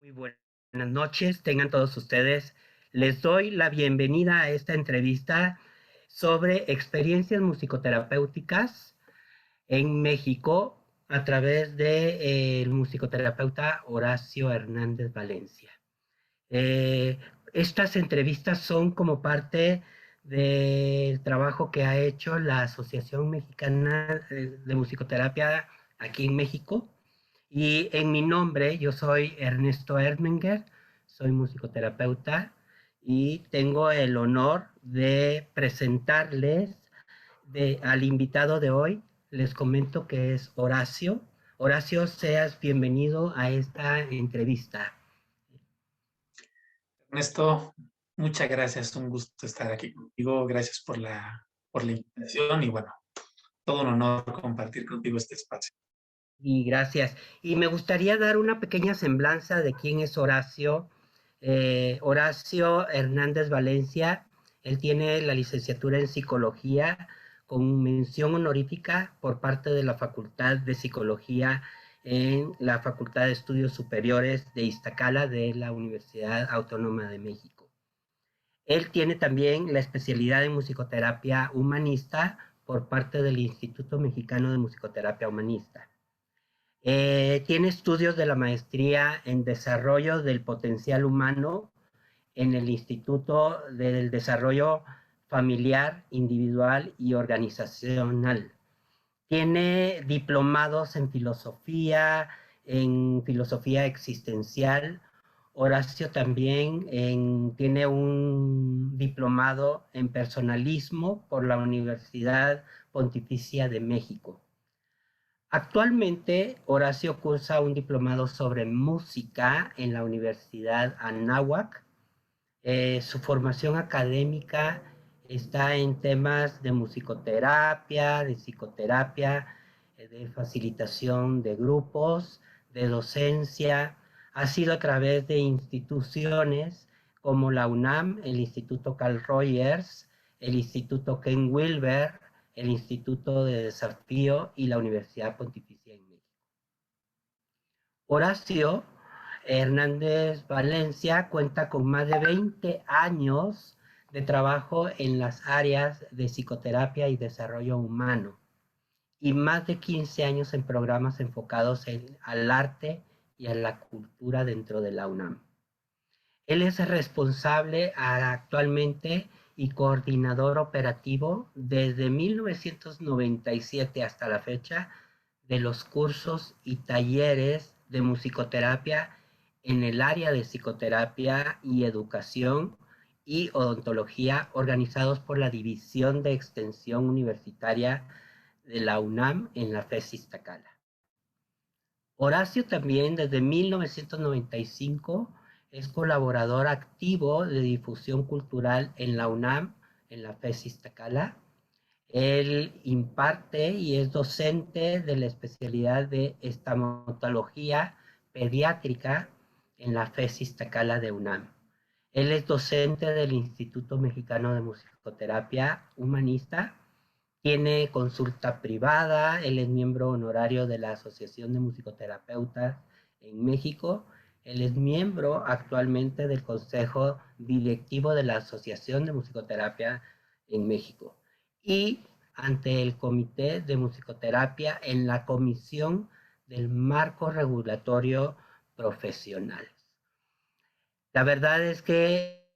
Muy buenas noches, tengan todos ustedes. Les doy la bienvenida a esta entrevista sobre experiencias musicoterapéuticas en México a través de, el musicoterapeuta Horacio Hernández Valencia. Eh, Estas entrevistas son como parte del trabajo que ha hecho la Asociación Mexicana de Musicoterapia aquí en México. Y en mi nombre, yo soy Ernesto Erdmenger, soy musicoterapeuta y tengo el honor de presentarles al invitado de hoy. Les comento que es Horacio. Horacio, seas bienvenido a esta entrevista. Ernesto, muchas gracias, un gusto estar aquí contigo, gracias por la invitación y bueno, todo un honor compartir contigo este espacio. Y gracias. Y me gustaría dar una pequeña semblanza de quién es Horacio. Horacio Hernández Valencia, él tiene la licenciatura en psicología con mención honorífica por parte de la Facultad de Psicología en la Facultad de Estudios Superiores de Iztacala de la Universidad Autónoma de México. Él tiene también la especialidad en musicoterapia humanista por parte del Instituto Mexicano de Musicoterapia Humanista. Tiene estudios de la maestría en desarrollo del potencial humano en el Instituto del Desarrollo Familiar, Individual y Organizacional. Tiene diplomados en filosofía existencial. Horacio también tiene un diplomado en personalismo por la Universidad Pontificia de México. Actualmente, Horacio cursa un diplomado sobre música en la Universidad Anáhuac. Su formación académica está en temas de musicoterapia, de psicoterapia, de facilitación de grupos, de docencia. Ha sido a través de instituciones como la UNAM, el Instituto Carl Rogers, el Instituto Ken Wilber, el Instituto de Desafío y la Universidad Pontificia en México. Horacio Hernández Valencia cuenta con más de 20 años de trabajo en las áreas de psicoterapia y desarrollo humano y más de 15 años en programas enfocados al arte y a la cultura dentro de la UNAM. Él es el responsable actualmente y coordinador operativo desde 1997 hasta la fecha de los cursos y talleres de musicoterapia en el área de psicoterapia y educación y odontología organizados por la División de Extensión Universitaria de la UNAM en la FES Iztacala. Horacio también desde 1995 es colaborador activo de difusión cultural en la UNAM, en la FES Iztacala. Él imparte y es docente de la especialidad de estomatología pediátrica en la FES Iztacala de UNAM. Él es docente del Instituto Mexicano de Musicoterapia Humanista, tiene consulta privada, él es miembro honorario de la Asociación de Musicoterapeutas en México, él es miembro actualmente del Consejo Directivo de la Asociación de Musicoterapia en México y ante el Comité de Musicoterapia en la Comisión del Marco Regulatorio Profesional. La verdad es que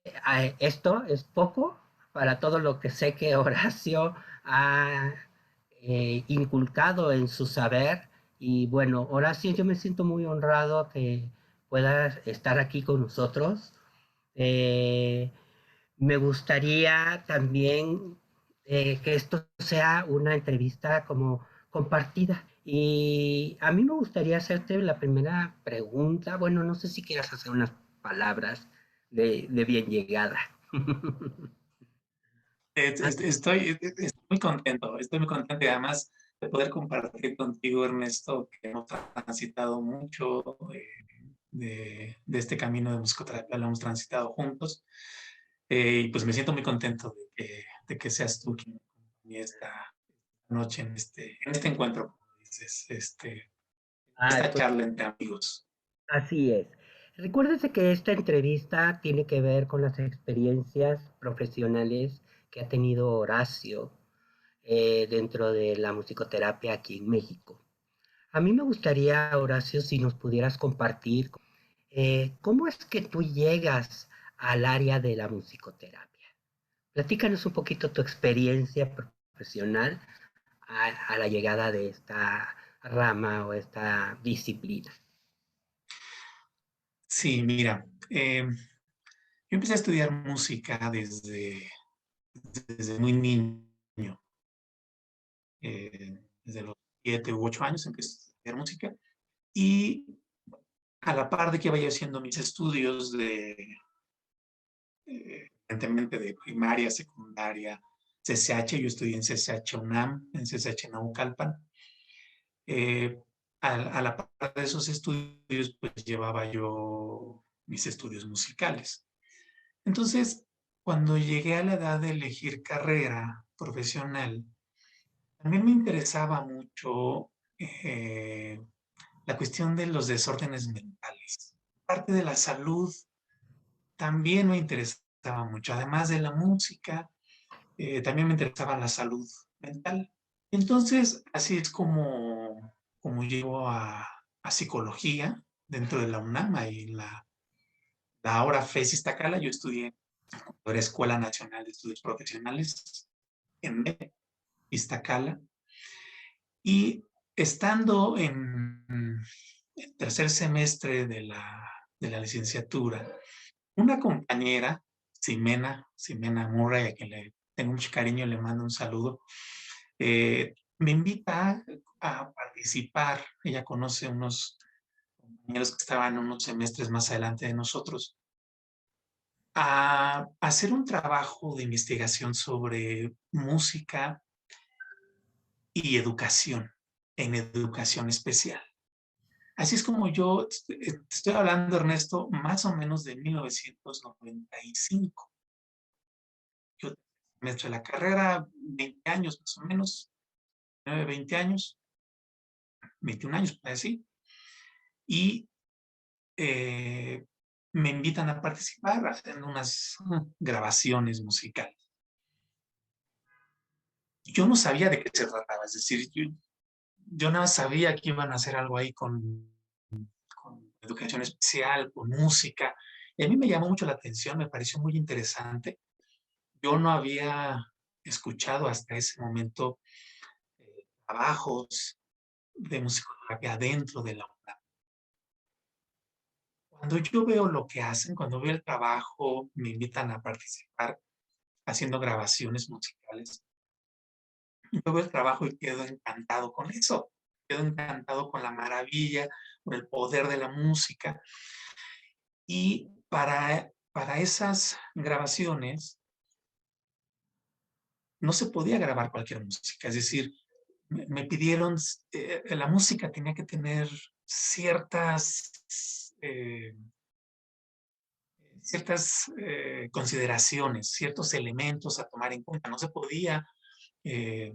esto es poco para todo lo que sé que Horacio ha inculcado en su saber. Y bueno, Horacio, yo me siento muy honrado que puedas estar aquí con nosotros. Eh, Me gustaría también que esto sea una entrevista como compartida. Y a mí me gustaría hacerte la primera pregunta. Bueno, no sé si quieras hacer unas palabras de bien llegada. Estoy muy contento y además de poder compartir contigo, Ernesto, que hemos transitado mucho de este camino de musicoterapia, lo hemos transitado juntos. Y pues me siento muy contento de que seas tú quien me acompañe esta noche en este encuentro, como dices, Ah, esta pues charla entre amigos. así es. Recuérdese que esta entrevista tiene que ver con las experiencias profesionales que ha tenido Horacio dentro de la musicoterapia aquí en México. A mí me gustaría, Horacio, si nos pudieras compartir cómo es que tú llegas al área de la musicoterapia. Platícanos un poquito tu experiencia profesional a la llegada de esta rama o esta disciplina. Sí, mira, yo empecé a estudiar música desde muy niño. Desde los 7 u 8 años empecé a estudiar música y a la par de que iba yo haciendo mis estudios evidentemente de primaria, secundaria, CCH, yo estudié en CCH UNAM, en CCH Naucalpan. Eh, a la par de esos estudios, pues llevaba yo mis estudios musicales. Entonces, cuando llegué a la edad de elegir carrera profesional, también me interesaba mucho la cuestión de los desórdenes mentales. Parte de la salud también me interesaba mucho, además de la música, también me interesaba la salud mental. Entonces, así es como llego a psicología dentro de la UNAM y la ahora FES Iztacala. Yo estudié en la Escuela Nacional de Estudios Profesionales en Iztacala y estando en el tercer semestre de la licenciatura, una compañera, Ximena Murray, a quien le tengo mucho cariño, le mando un saludo, me invita a participar. Ella conoce unos compañeros que estaban unos semestres más adelante de nosotros, a hacer un trabajo de investigación sobre música y educación, en educación especial. Así es como yo estoy hablando, Ernesto, más o menos de 1995. Yo semestre de la carrera, 20 años más o menos, 20 años, 21 años, por así, y eh, me invitan a participar haciendo unas grabaciones musicales. Yo no sabía de qué se trataba, es decir, yo nada sabía que iban a hacer algo ahí con educación especial, con música, y a mí me llamó mucho la atención, me pareció muy interesante. Yo no había escuchado hasta ese momento trabajos de musicoterapia dentro de la UNAM. Cuando yo veo lo que hacen, cuando veo el trabajo, me invitan a participar haciendo grabaciones musicales, yo veo el trabajo y quedo encantado con eso, quedo encantado con la maravilla, con el poder de la música. Y para esas grabaciones no se podía grabar cualquier música, es decir, me pidieron, la música tenía que tener ciertas consideraciones, ciertos elementos a tomar en cuenta. No se podía eh,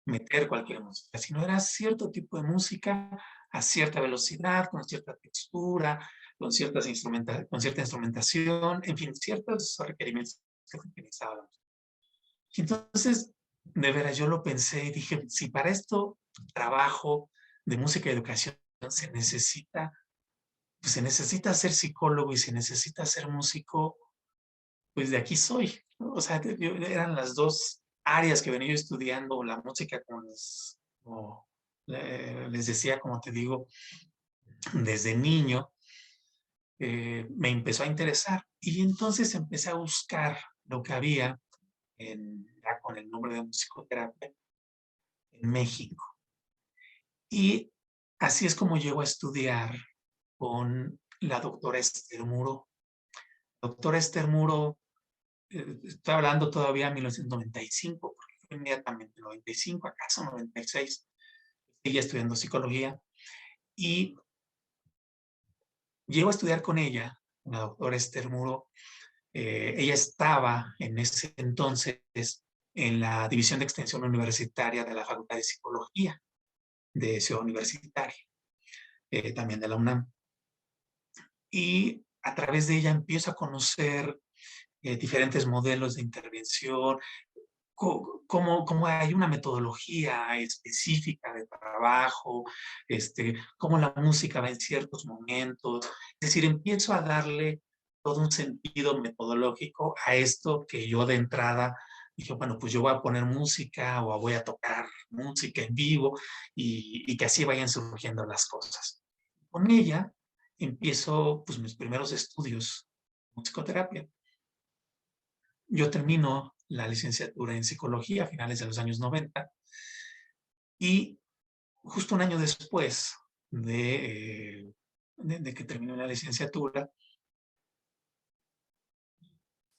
meter cualquier música, sino era cierto tipo de música a cierta velocidad, con cierta textura, con cierta instrumentación, en fin, ciertos requerimientos que utilizábamos. Y entonces, de veras, yo lo pensé y dije, si para esto trabajo de música y educación se necesita, pues se necesita ser psicólogo y se necesita ser músico, pues de aquí soy, ¿no? O sea, eran las dos áreas que venía yo estudiando, la música, como les decía, como te digo, desde niño, me empezó a interesar. Y entonces empecé a buscar lo que había ya con el nombre de musicoterapia en México. Y así es como llego a estudiar con la doctora Esther Muro. Doctora Esther Muro, estoy hablando todavía de 1995, porque fue inmediatamente 95, acaso 96. Seguía estudiando psicología y llego a estudiar con ella, la doctora Esther Muro. Ella estaba en ese entonces en la División de Extensión Universitaria de la Facultad de Psicología de Ciudad Universitaria, también de la UNAM. y a través de ella empiezo a conocer diferentes modelos de intervención, cómo hay una metodología específica de trabajo, cómo la música va en ciertos momentos. Es decir, empiezo a darle todo un sentido metodológico a esto que yo de entrada dije, bueno, pues yo voy a poner música o voy a tocar música en vivo y que así vayan surgiendo las cosas. Con ella empiezo pues mis primeros estudios de musicoterapia. Yo termino la licenciatura en psicología a finales de los años 90 y justo un año después de que terminé la licenciatura,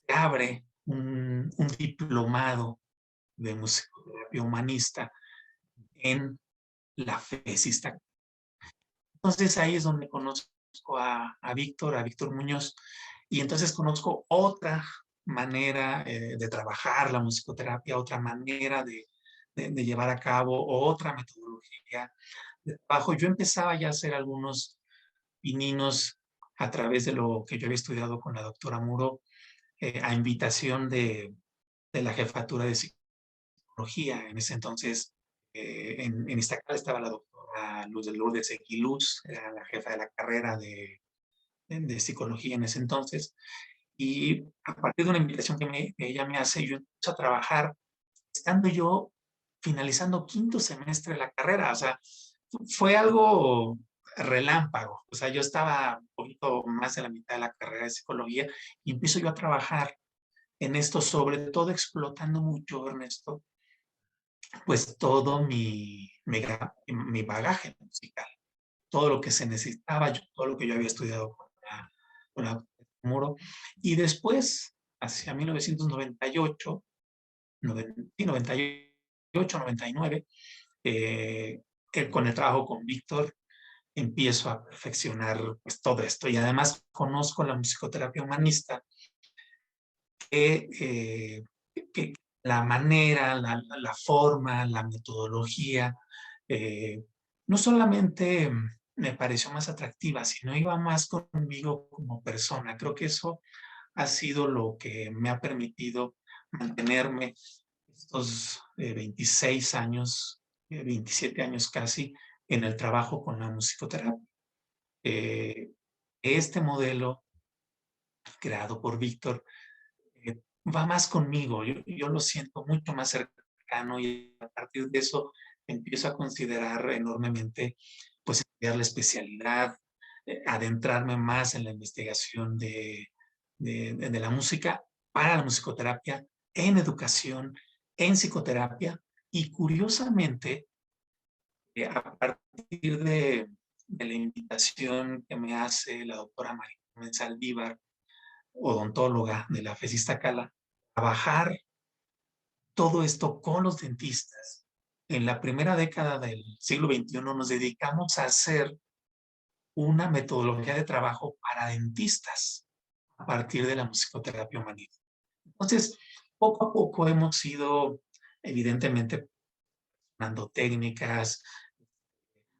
se abre un diplomado de musicoterapia humanista en la FESISTA. Entonces ahí es donde conozco a Víctor Muñoz, y entonces conozco otra manera de trabajar la musicoterapia, otra manera de llevar a cabo, otra metodología de trabajo. Yo empezaba ya a hacer algunos pininos a través de lo que yo había estudiado con la doctora Muro, a invitación de la jefatura de psicología. En ese entonces, en Iztacala estaba la doctora Luz de Lourdes Equiluz, era la jefa de la carrera de psicología en ese entonces. Y a partir de una invitación que ella me hace, yo empiezo a trabajar, estando yo finalizando quinto semestre de la carrera. O sea, fue algo relámpago. O sea, yo estaba un poquito más de la mitad de la carrera de psicología y empiezo yo a trabajar en esto, sobre todo explotando mucho, Ernesto, pues todo mi bagaje musical, todo lo que se necesitaba, todo lo que yo había estudiado con la Muro. Y después, hacia 1998, 98, 99, con el trabajo con Víctor, empiezo a perfeccionar pues, todo esto. Y además conozco la musicoterapia humanista, que, que la manera, la forma, la metodología, eh, no solamente me pareció más atractiva, sino iba más conmigo como persona. Creo que eso ha sido lo que me ha permitido mantenerme estos 26 años, 27 años casi, en el trabajo con la musicoterapia. Eh, este modelo creado por Víctor va más conmigo, yo lo siento mucho más cercano, y a partir de eso empiezo a considerar enormemente pues estudiar la especialidad, adentrarme más en la investigación de la música para la musicoterapia, en educación, en psicoterapia, y curiosamente, a partir de la invitación que me hace la doctora María Saldívar, odontóloga de la FES Iztacala, trabajar todo esto con los dentistas. En la primera década del siglo XXI nos dedicamos a hacer una metodología de trabajo para dentistas a partir de la musicoterapia humanista. Entonces, poco a poco hemos ido, evidentemente, dando técnicas,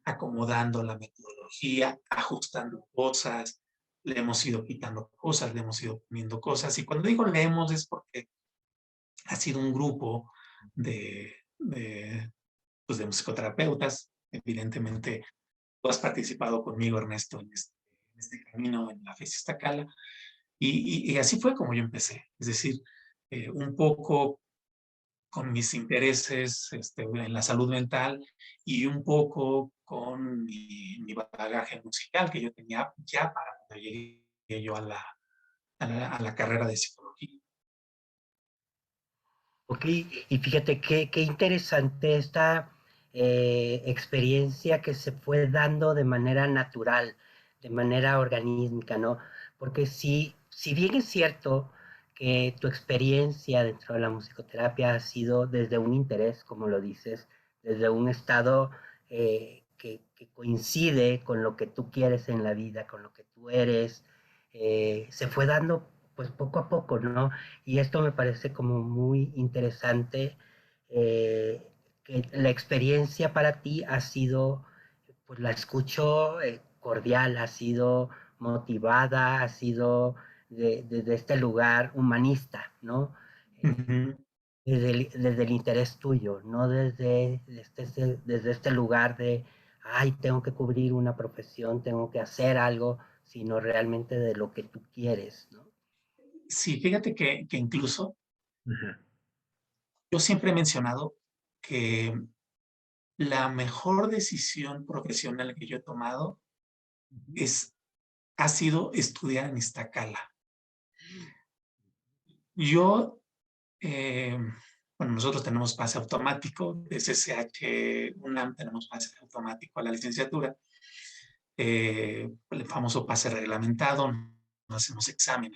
acomodando la metodología, ajustando cosas, le hemos ido quitando cosas, le hemos ido poniendo cosas. Y cuando digo leemos es porque ha sido un grupo pues de musicoterapeutas. Evidentemente, tú has participado conmigo, Ernesto, en este camino en la FES Iztacala. Y así fue como yo empecé. Es decir, un poco con mis intereses en la salud mental y un poco con mi bagaje musical que yo tenía ya para cuando llegué yo a la carrera de psicología. Ok, y fíjate qué interesante esta experiencia que se fue dando de manera natural, de manera organísmica, ¿no? Porque si bien es cierto que tu experiencia dentro de la musicoterapia ha sido desde un interés, como lo dices, desde un estado que coincide con lo que tú quieres en la vida, con lo que tú eres, se fue dando pues poco a poco, ¿no? Y esto me parece como muy interesante, que la experiencia para ti ha sido, pues la escucho cordial, ha sido motivada, ha sido desde este lugar humanista, ¿no? Ujú. Desde el interés tuyo, no desde este lugar de, ay, tengo que cubrir una profesión, tengo que hacer algo, sino realmente de lo que tú quieres, ¿no? Sí, fíjate que incluso Ajá. yo siempre he mencionado que la mejor decisión profesional que yo he tomado Ujú. es, ha sido estudiar en Iztacala. Yo, eh, bueno, nosotros tenemos pase automático, de CCH UNAM tenemos pase automático a la licenciatura, el famoso pase reglamentado, no hacemos examen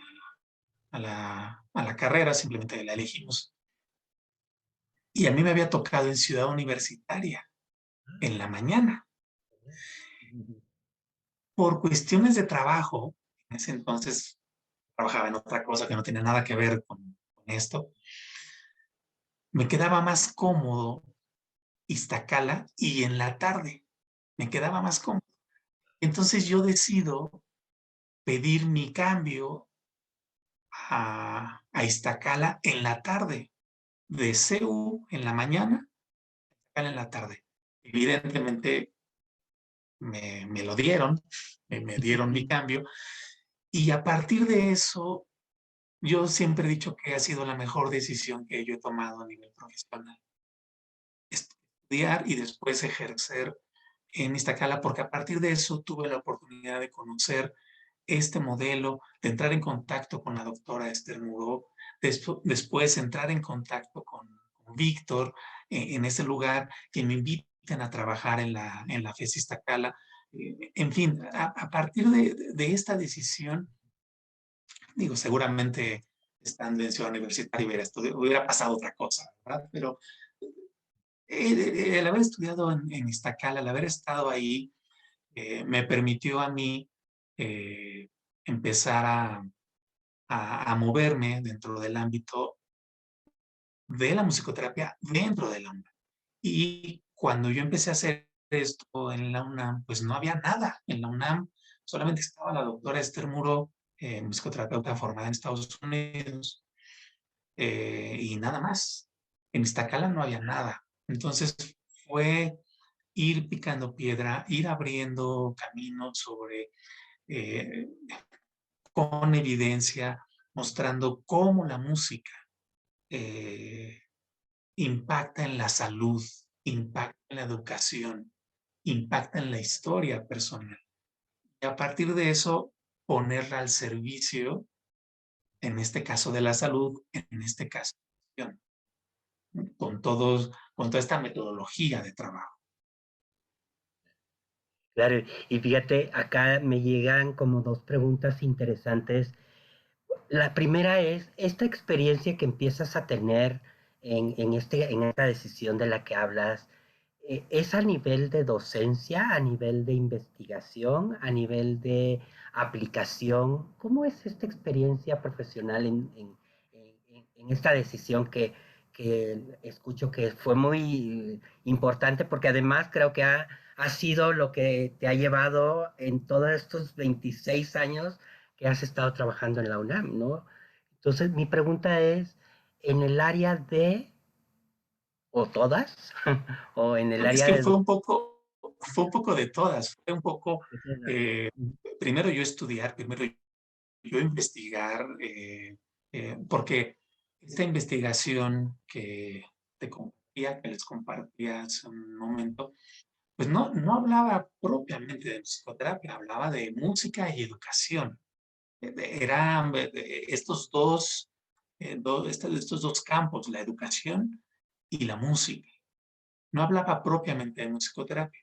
a la carrera, simplemente la elegimos. Y a mí me había tocado en Ciudad Universitaria, en la mañana. Ujú. Por cuestiones de trabajo, en ese entonces trabajaba en otra cosa que no tenía nada que ver con esto, me quedaba más cómodo Iztacala y en la tarde me quedaba más cómodo. Entonces yo decido pedir mi cambio a Iztacala en la tarde, de CU en la mañana, Iztacala en la tarde. Evidentemente me lo dieron, me dieron mi cambio y a partir de eso yo siempre he dicho que ha sido la mejor decisión que yo he tomado a nivel profesional. Estudiar y después ejercer en Iztacala, porque a partir de eso tuve la oportunidad de conocer este modelo, de entrar en contacto con la doctora Esther Muró, después entrar en contacto con Víctor en ese lugar, que me inviten a trabajar en la FES Iztacala. En fin, a partir de esta decisión, digo, seguramente estando en Ciudad Universitaria hubiera pasado otra cosa, ¿verdad? Pero el haber estudiado en Iztacala, el haber estado ahí, me permitió a mí eh, empezar a moverme dentro del ámbito de la musicoterapia dentro de la UNAM. Y cuando yo empecé a hacer esto en la UNAM, pues no había nada. En la UNAM solamente estaba la doctora Esther Muro, musicoterapeuta formada en Estados Unidos, y nada más. En Iztacala no había nada. Entonces fue ir picando piedra, ir abriendo caminos sobre, eh, con evidencia, mostrando cómo la música eh, impacta en la salud, impacta en la educación, impacta en la historia personal. Y a partir de eso, ponerla al servicio, en este caso de la salud, en este caso, con todos, con toda esta metodología de trabajo. Claro, y fíjate, acá me llegan como dos preguntas interesantes. La primera es, esta experiencia que empiezas a tener en esta decisión de la que hablas, ¿es a nivel de docencia, a nivel de investigación, a nivel de aplicación? ¿Cómo es esta experiencia profesional en esta decisión que escucho que fue muy importante porque además creo que ha sido lo que te ha llevado en todos estos 26 años que has estado trabajando en la UNAM, ¿no? Entonces, mi pregunta es, en el área de, o todas, o en el Es área que de... fue un poco de todas, fue un poco, eh, primero yo estudiar, primero yo investigar, porque esta investigación que les compartía hace un momento, pues no hablaba propiamente de psicoterapia, hablaba de música y educación. Eran estos dos campos, la educación y la música. No hablaba propiamente de musicoterapia.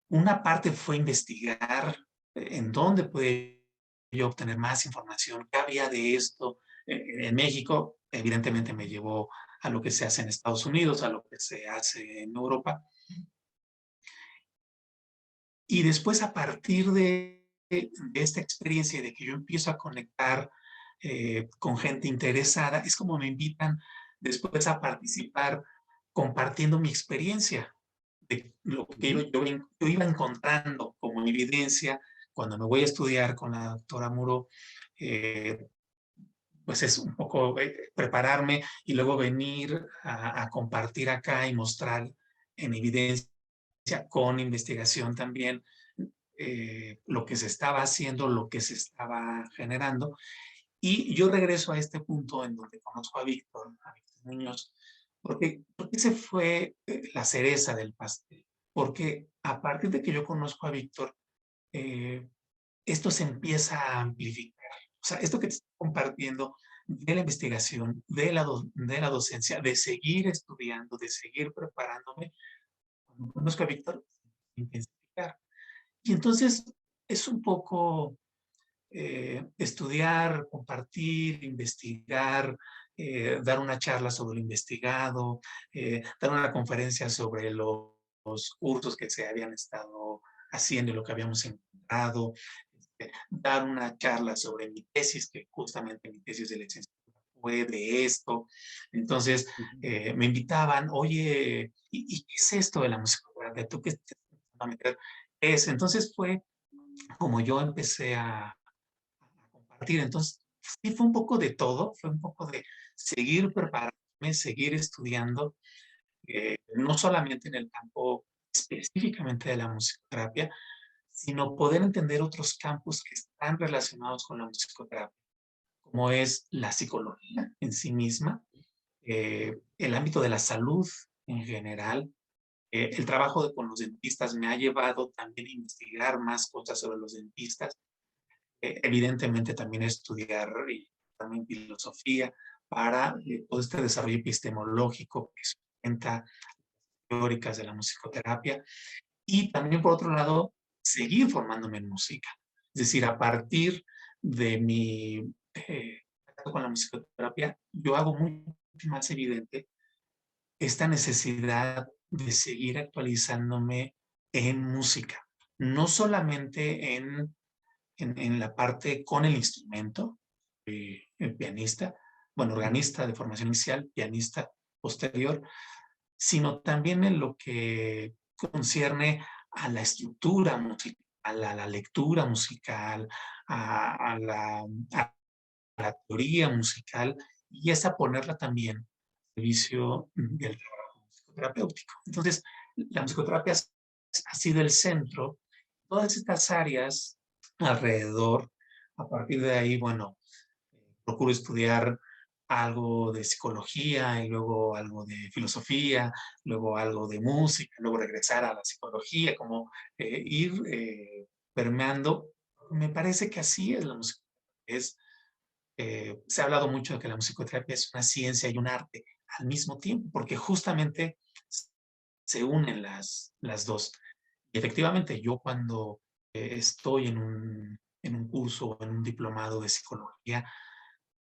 Una parte fue investigar en dónde puede yo obtener más información, qué había de esto en México. Evidentemente me llevó a lo que se hace en Estados Unidos, a lo que se hace en Europa. Y después a partir de esta experiencia y de que yo empiezo a conectar con gente interesada, es como me invitan después a participar compartiendo mi experiencia de lo que yo iba encontrando como evidencia cuando me voy a estudiar con la doctora Muro, pues es un poco prepararme y luego venir a compartir acá y mostrar en evidencia con investigación también lo que se estaba haciendo, lo que se estaba generando. Y yo regreso a este punto en donde conozco a Víctor Muñoz, porque ese fue la cereza del pastel. Porque a partir de que yo conozco a Víctor, eh, esto se empieza a amplificar. O sea, esto que te estoy compartiendo de la investigación, de la docencia, de seguir estudiando, de seguir preparándome, cuando conozco a Víctor, intensificar. Y entonces es un poco estudiar, compartir, investigar, dar una charla sobre lo investigado, dar una conferencia sobre los cursos que se habían estado haciendo y lo que habíamos encontrado, dar una charla sobre mi tesis, que justamente mi tesis de licenciatura fue de esto. Entonces, me invitaban, oye, ¿y qué es esto de la musicoterapia? ¿Tú qué te estás a meter? Es, entonces fue como yo empecé a compartir. Entonces, sí fue un poco de todo, fue un poco de seguir preparándome, seguir estudiando, no solamente en el campo específicamente de la musicoterapia, sino poder entender otros campos que están relacionados con la musicoterapia, como es la psicología en sí misma, el ámbito de la salud en general. El trabajo con los dentistas me ha llevado también a investigar más cosas sobre los dentistas, evidentemente también estudiar y también filosofía para todo este desarrollo epistemológico que sustenta teóricas de la musicoterapia y también por otro lado seguir formándome en música. Es decir, a partir de mi con la musicoterapia, yo hago mucho más evidente esta necesidad de seguir actualizándome en música, no solamente en la parte con el instrumento, el pianista, bueno, organista de formación inicial, pianista posterior, sino también en lo que concierne a la estructura musical, a la lectura musical, a la teoría musical, y esa ponerla también al servicio del trabajo musicoterapéutico. Entonces, la musicoterapia ha sido el centro, todas estas áreas alrededor. A partir de ahí, bueno, procuro estudiar algo de psicología y luego algo de filosofía, luego algo de música, luego regresar a la psicología, como ir permeando. Me parece que así es la música. Es, se ha hablado mucho de que la musicoterapia es una ciencia y un arte al mismo tiempo, porque justamente se unen las dos. Y efectivamente, yo cuando estoy en un curso o en un diplomado de psicología,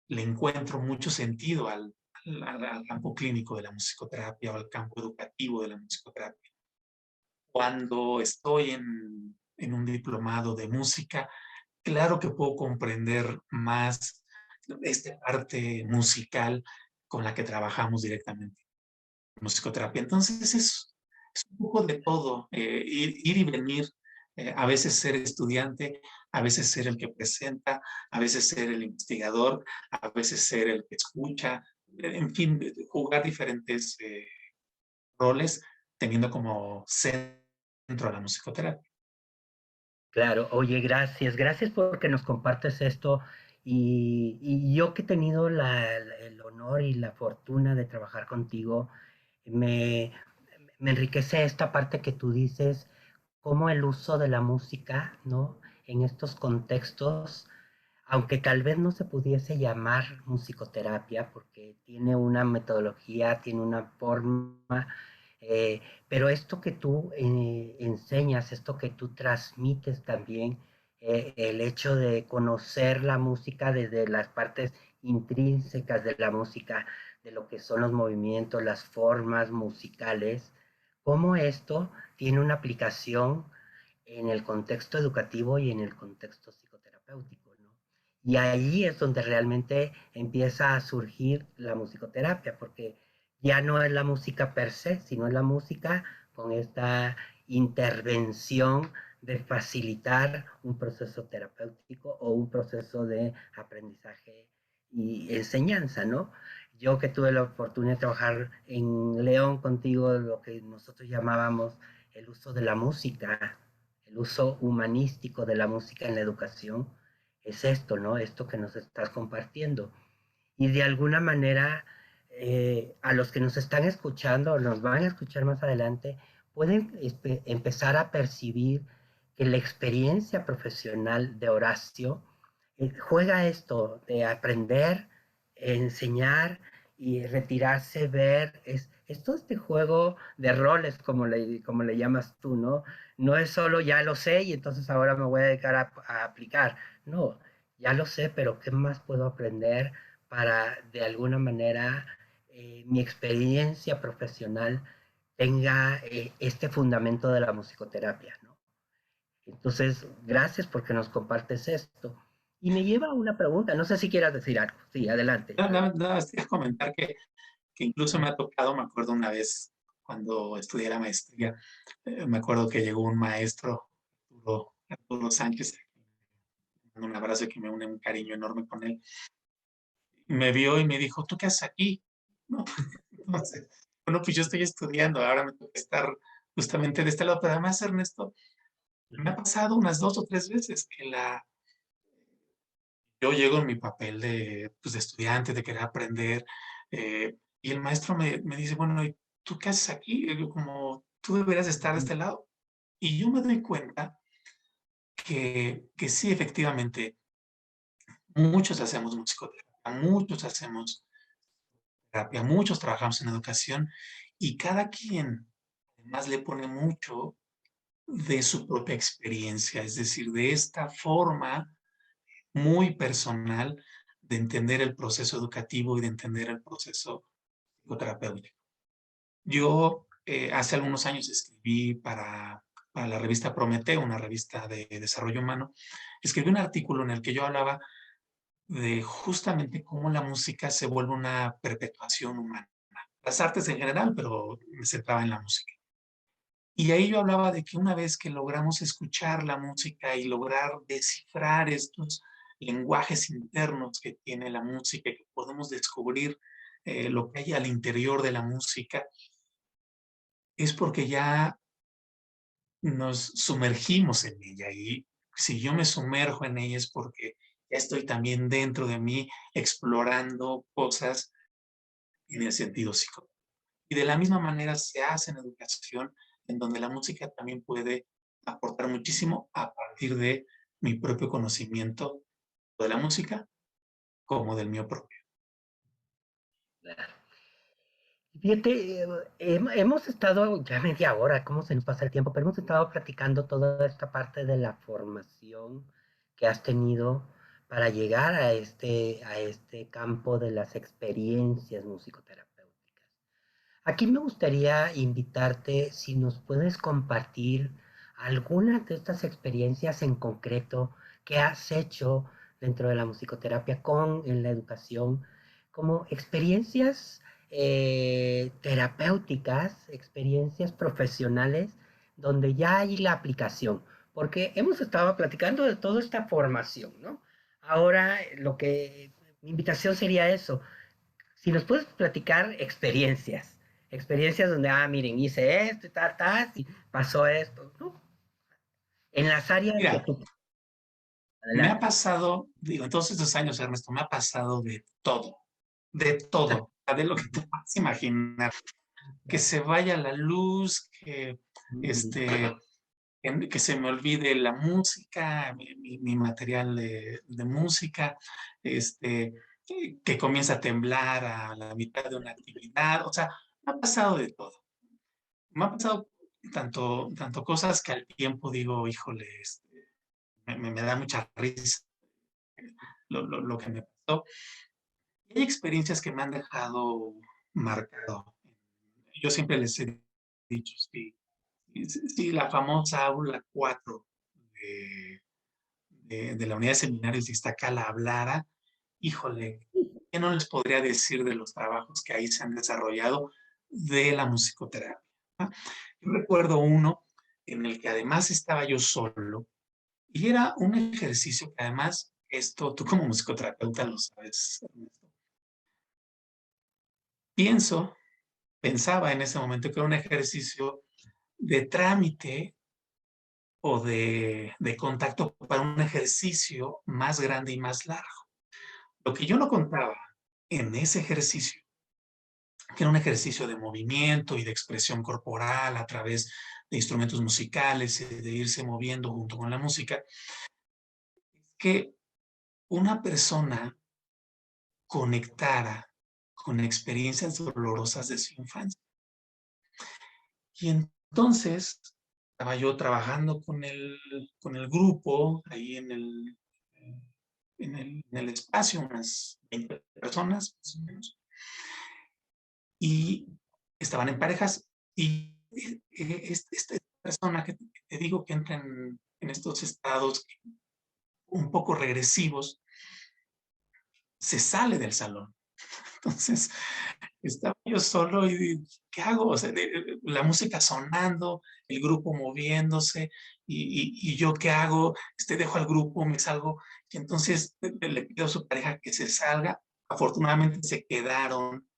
le encuentro mucho sentido al campo clínico de la musicoterapia o al campo educativo de la musicoterapia. Cuando estoy en un diplomado de música, claro que puedo comprender más esta parte musical con la que trabajamos directamente en musicoterapia. Entonces es un poco de todo, ir y venir, a veces ser estudiante, a veces ser el que presenta, a veces ser el investigador, a veces ser el que escucha, en fin, jugar diferentes roles teniendo como centro a la musicoterapia. Claro, oye, gracias, gracias porque nos compartes esto y yo que he tenido el honor y la fortuna de trabajar contigo, me, me enriquece esta parte que tú dices, cómo el uso de la música, ¿no? En estos contextos, aunque tal vez no se pudiese llamar musicoterapia, porque tiene una metodología, tiene una forma, pero esto que tú enseñas, esto que tú transmites también, el hecho de conocer la música desde las partes intrínsecas de la música, de lo que son los movimientos, las formas musicales, cómo esto tiene una aplicación en el contexto educativo y en el contexto psicoterapéutico, ¿no? Y ahí es donde realmente empieza a surgir la musicoterapia, porque ya no es la música per se, sino es la música con esta intervención de facilitar un proceso terapéutico o un proceso de aprendizaje y enseñanza, ¿no? Yo que tuve la oportunidad de trabajar en León contigo, lo que nosotros llamábamos el uso de la música, el uso humanístico de la música en la educación, es esto, ¿no? Esto que nos estás compartiendo. Y de alguna manera, a los que nos están escuchando o nos van a escuchar más adelante, pueden empezar a percibir que la experiencia profesional de Horacio juega esto de aprender, enseñar y retirarse, ver, es todo este juego de roles, como le llamas tú, ¿no? No es solo ya lo sé y entonces ahora me voy a dedicar a aplicar. No, ya lo sé, pero ¿qué más puedo aprender para de alguna manera mi experiencia profesional tenga este fundamento de la musicoterapia, ¿no? Entonces, gracias porque nos compartes esto. Y me lleva a una pregunta, no sé si quieras decir algo. Sí, adelante. Nada más quería comentar que incluso me ha tocado, me acuerdo una vez cuando estudié la maestría, me acuerdo que llegó un maestro, Arturo Sánchez, un abrazo que me une un cariño enorme con él, me vio y me dijo, ¿tú qué haces aquí? ¿No? Entonces, bueno, pues yo estoy estudiando, ahora me toca estar justamente de este lado, pero además, Ernesto, me ha pasado unas 2 o 3 veces que yo llego en mi papel de, pues, de estudiante, de querer aprender, y el maestro me dice, bueno, ¿y tú qué haces aquí? Y yo como, tú deberías estar de este lado. Y yo me doy cuenta que sí, efectivamente, muchos hacemos musicoterapia, muchos hacemos terapia, muchos trabajamos en educación y cada quien además le pone mucho de su propia experiencia, es decir, de esta forma muy personal de entender el proceso educativo y de entender el proceso psicoterapéutico. Yo hace algunos años escribí para la revista Prometeo, una revista de desarrollo humano, escribí un artículo en el que yo hablaba de justamente cómo la música se vuelve una perpetuación humana. Las artes en general, pero me centraba en la música. Y ahí yo hablaba de que una vez que logramos escuchar la música y lograr descifrar estos lenguajes internos que tiene la música, que podemos descubrir lo que hay al interior de la música, es porque ya nos sumergimos en ella. Y si yo me sumerjo en ella es porque ya estoy también dentro de mí explorando cosas en el sentido psicológico. Y de la misma manera se hace en educación, en donde la música también puede aportar muchísimo a partir de mi propio conocimiento de la música como del mío propio. Fíjate, hemos estado ya media hora, cómo se nos pasa el tiempo, pero hemos estado platicando toda esta parte de la formación que has tenido para llegar a este campo de las experiencias musicoterapéuticas. Aquí me gustaría invitarte si nos puedes compartir algunas de estas experiencias en concreto que has hecho dentro de la musicoterapia con en la educación, como experiencias terapéuticas, experiencias profesionales, donde ya hay la aplicación, porque hemos estado platicando de toda esta formación, ¿no? Ahora mi invitación sería eso, si nos puedes platicar experiencias donde, miren, hice esto y pasó esto, ¿no? En las áreas que Mira, tú. me ha Adelante. pasado, digo, en todos estos años, Ernesto, me ha pasado de todo, de lo que te puedas imaginar. Que se vaya la luz, este, que se me olvide la música, mi material de música, que comienza a temblar a la mitad de una actividad. O sea, me ha pasado de todo. Me ha pasado tanto cosas que al tiempo digo, híjole, me da mucha risa lo que me pasó. Y hay experiencias que me han dejado marcado. Yo siempre les he dicho, sí, la famosa aula 4 de, de la unidad de seminarios de Iztacala hablara, híjole, ¿qué no les podría decir de los trabajos que ahí se han desarrollado de la musicoterapia? ¿No? Yo recuerdo uno en el que además estaba yo solo, y era un ejercicio que además, esto tú como musicoterapeuta lo sabes, Ernesto. Pensaba en ese momento que era un ejercicio de trámite o de contacto para un ejercicio más grande y más largo. Lo que yo no contaba en ese ejercicio, que era un ejercicio de movimiento y de expresión corporal a través de instrumentos musicales y de irse moviendo junto con la música, que una persona conectara con experiencias dolorosas de su infancia. Y entonces estaba yo trabajando con el grupo, ahí en el espacio, unas 20 personas más o menos, y estaban en parejas. Y esta persona que te digo que entra en estos estados un poco regresivos, se sale del salón. Entonces, estaba yo solo y ¿qué hago? O sea, la música sonando, el grupo moviéndose, y yo ¿qué hago? Dejo al grupo, me salgo, y entonces le pido a su pareja que se salga. Afortunadamente se quedaron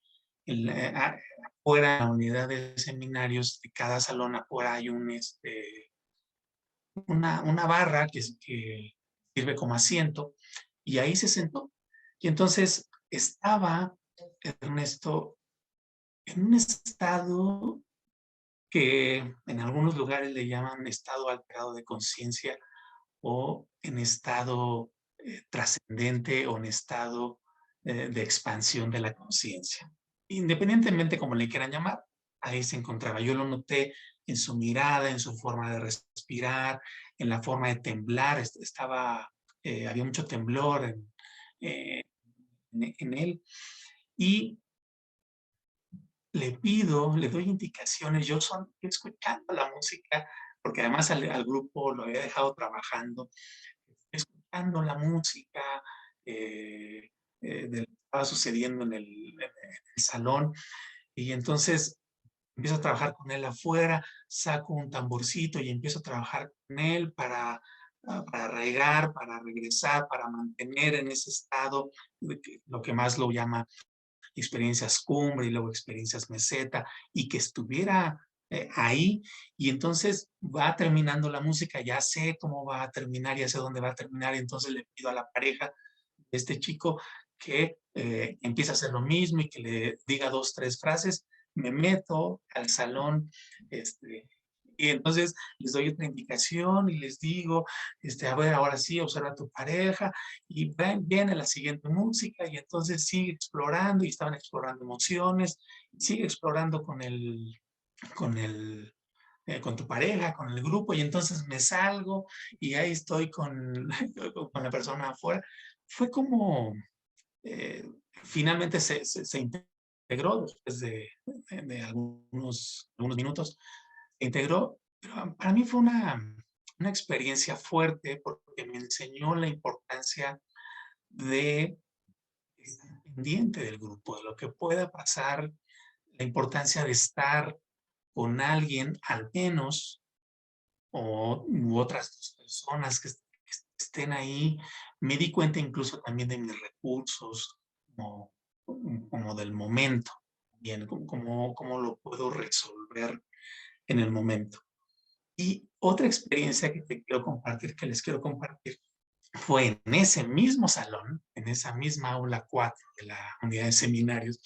afuera de la unidad de seminarios, de cada salón afuera hay una barra que sirve como asiento, y ahí se sentó. Y entonces estaba Ernesto en un estado que en algunos lugares le llaman estado alterado de conciencia o en estado trascendente o en estado de expansión de la conciencia. Independientemente como le quieran llamar, ahí se encontraba. Yo lo noté en su mirada, en su forma de respirar, en la forma de temblar. Había mucho temblor eh, en él. Y le doy indicaciones, yo son escuchando la música, porque además al grupo lo había dejado trabajando, escuchando la música de lo que estaba sucediendo en el salón, y entonces empiezo a trabajar con él afuera, saco un tamborcito y empiezo a trabajar con él para arraigar, para regresar, para mantener en ese estado, lo que más lo llama experiencias cumbre y luego experiencias meseta, y que estuviera ahí. Y entonces va terminando la música, ya sé cómo va a terminar, ya sé dónde va a terminar, y entonces le pido a la pareja de este chico que empiece a hacer lo mismo y que le diga 2, 3 frases. Me meto al salón, y entonces les doy otra indicación y les digo, a ver, ahora sí, observa a tu pareja, y viene la siguiente música, y entonces sigue explorando, y estaban explorando emociones, sigue explorando con tu pareja, con el grupo, y entonces me salgo y ahí estoy con, con la persona afuera. Fue como, eh, finalmente se integró después de algunos minutos, se integró, pero para mí fue una experiencia fuerte porque me enseñó la importancia de estar pendiente del grupo, de lo que pueda pasar, la importancia de estar con alguien al menos u otras 2 personas que estén ahí. Me di cuenta incluso también de mis recursos, como, como del momento, bien, cómo lo puedo resolver en el momento. Y otra experiencia que te quiero compartir, que les quiero compartir, fue en ese mismo salón, en esa misma aula 4 de la unidad de seminarios.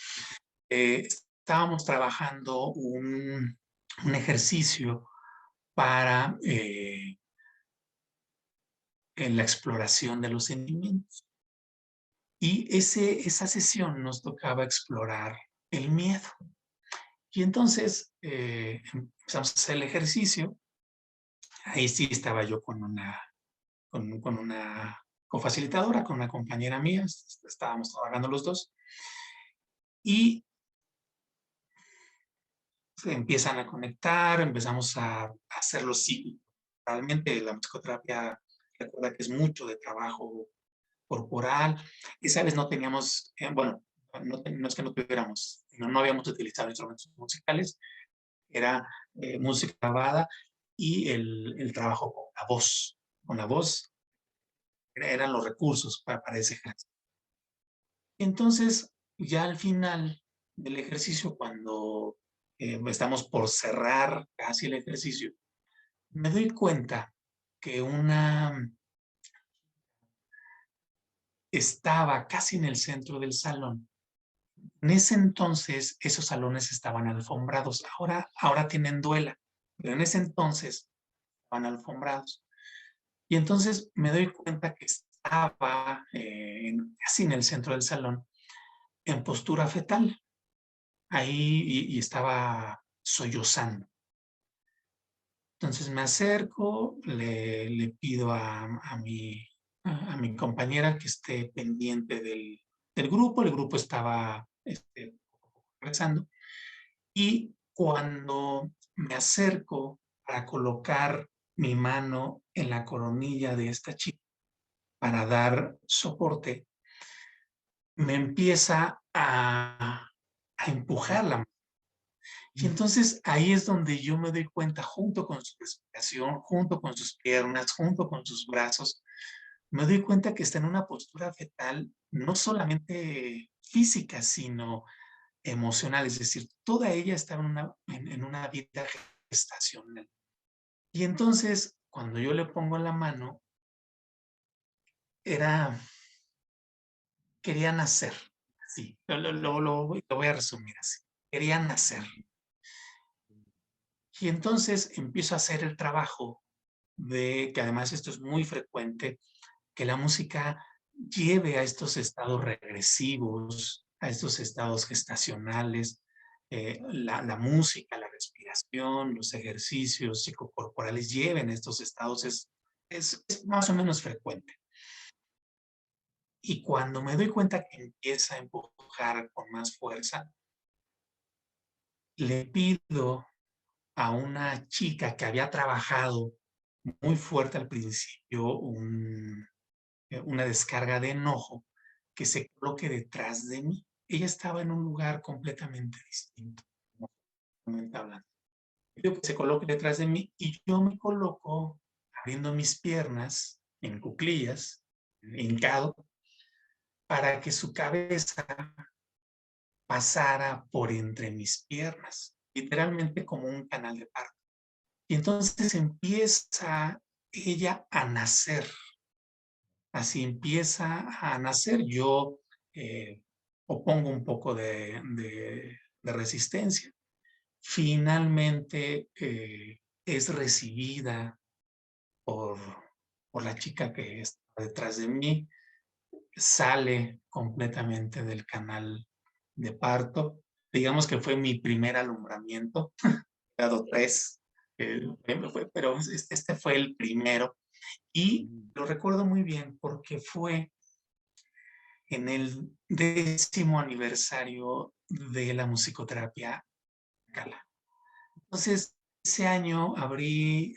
Estábamos trabajando un ejercicio para en la exploración de los sentimientos. Y esa sesión nos tocaba explorar el miedo. Y entonces empezamos a hacer el ejercicio. Ahí sí estaba yo con una cofacilitadora, con una compañera mía. Estábamos trabajando los dos. Y se empiezan a conectar, empezamos a hacerlo sí. Realmente la musicoterapia, recuerda que es mucho de trabajo corporal. Esa vez no teníamos, bueno, no es que no tuviéramos, no habíamos utilizado instrumentos musicales, era música grabada, y el trabajo con la voz. Con la voz eran los recursos para ese ejercicio. Entonces, ya al final del ejercicio, cuando estamos por cerrar casi el ejercicio, me doy cuenta que una estaba casi en el centro del salón. En ese entonces, esos salones estaban alfombrados. Ahora tienen duela, pero en ese entonces estaban alfombrados. Y entonces me doy cuenta que estaba casi en el centro del salón, en postura fetal, ahí y estaba sollozando. Entonces me acerco, le pido a mi compañera que esté pendiente del grupo. El grupo estaba rezando. Y cuando me acerco para colocar mi mano en la coronilla de esta chica para dar soporte, me empieza a empujar la mano. Y entonces ahí es donde yo me doy cuenta, junto con su respiración, junto con sus piernas, junto con sus brazos, me doy cuenta que está en una postura fetal, no solamente física, sino emocional. Es decir, toda ella estaba en una vida gestacional. Y entonces, cuando yo le pongo la mano, era, quería nacer. Sí, lo voy a resumir así. Quería nacer. Y entonces empiezo a hacer el trabajo de que además esto es muy frecuente, que la música lleve a estos estados regresivos, a estos estados gestacionales, la música, la respiración, los ejercicios psicocorporales lleven a estos estados, es más o menos frecuente. Y cuando me doy cuenta que empieza a empujar con más fuerza, le pido a una chica que había trabajado muy fuerte al principio una descarga de enojo, que se coloque detrás de mí. Ella estaba en un lugar completamente distinto, emocionalmente hablando. Yo que se coloque detrás de mí y yo me coloco abriendo mis piernas en cuclillas, hincado, para que su cabeza pasara por entre mis piernas, literalmente como un canal de parto. Y entonces empieza ella a nacer, así empieza a nacer. Yo opongo un poco de resistencia. Finalmente es recibida por, por la chica que está detrás de mí, sale completamente del canal de parto. Digamos que fue mi primer alumbramiento, he dado tres, pero este fue el primero. Y lo recuerdo muy bien porque fue en el 10º aniversario de la musicoterapia Cala. Entonces, ese año abrimos